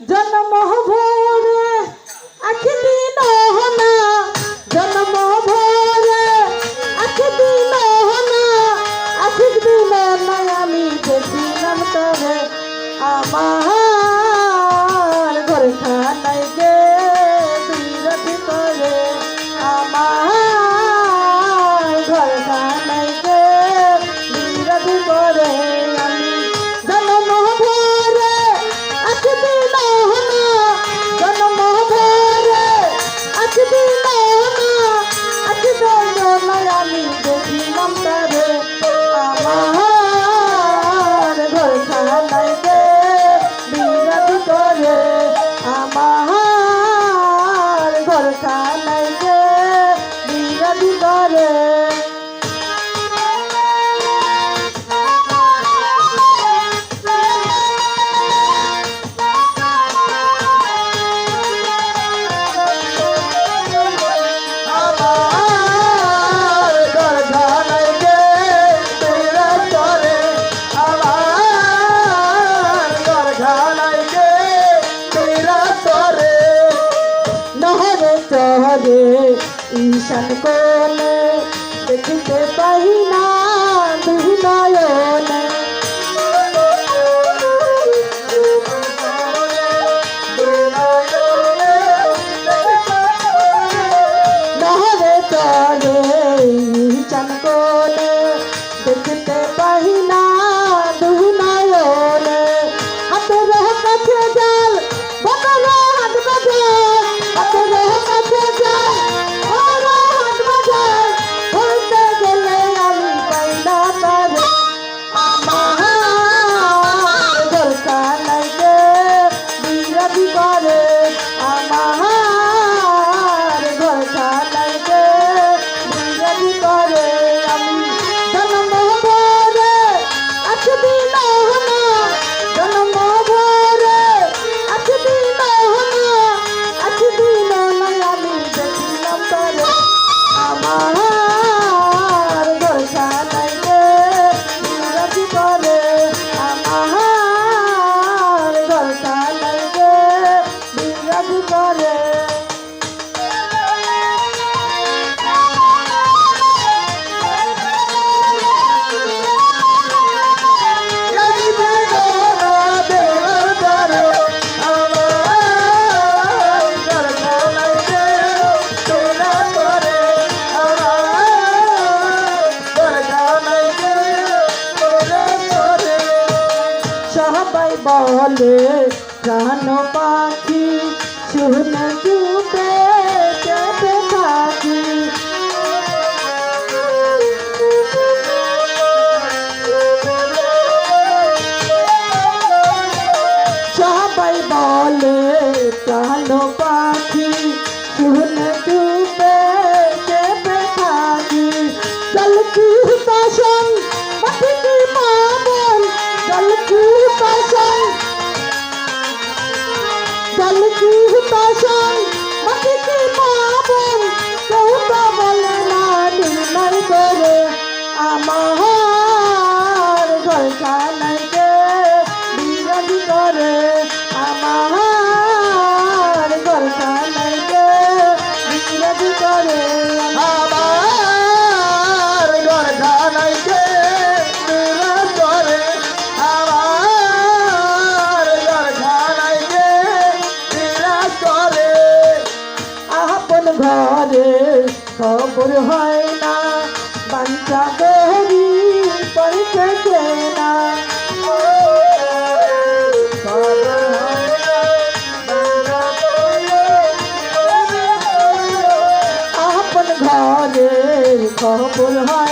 জন্ম ভরে আখি দিন না জন্ম ভরে আখি দিন না আখি দিন না আমি দেখিলাম তবে আমার ঘর খানাই গে বিরতি করে আমার ঘর খানাই গে বিরতি করে আমি জন্ম ভরে আখি দিন না জন্ম ভরে আখি দিন না আখি দিন না আমি দেখিলাম তবে আমার ঘর খানাই গে বিরতি করে আমার ঘর খানাই গে বিরতি করে ঈশান কোণে দেখতে পাই না দুই নয়নে নহরে তরে ঈশান কোণে দেখতে পাই না দুই নয়নে হাতের কাছে জাল বদল হাত কাছে হাতের কাছে জাল বলে প্রাণ পাখি শুনে চুপে চেপে থাকি সবাই বলে প্রাণ পাখি শুনে চুপে চেপে থাকি জল কি পাশন মাটি কি পাবন জল কি পাশন জল কি পাশন মাটি কি পাবন কেউ তো বলে না নির্ণয় করে আমার ঘর খানাই গে বিরতি করে আমার ঘর খানাই গে বিরতি করে আমার ঘর খানাই গে বিরতি করে আমার ঘর খানাই গে বিরতি করে আপন ঘরে খবর হয় না বাঞ্চা গরি পরিচে না আপন ঘরে খবর হয়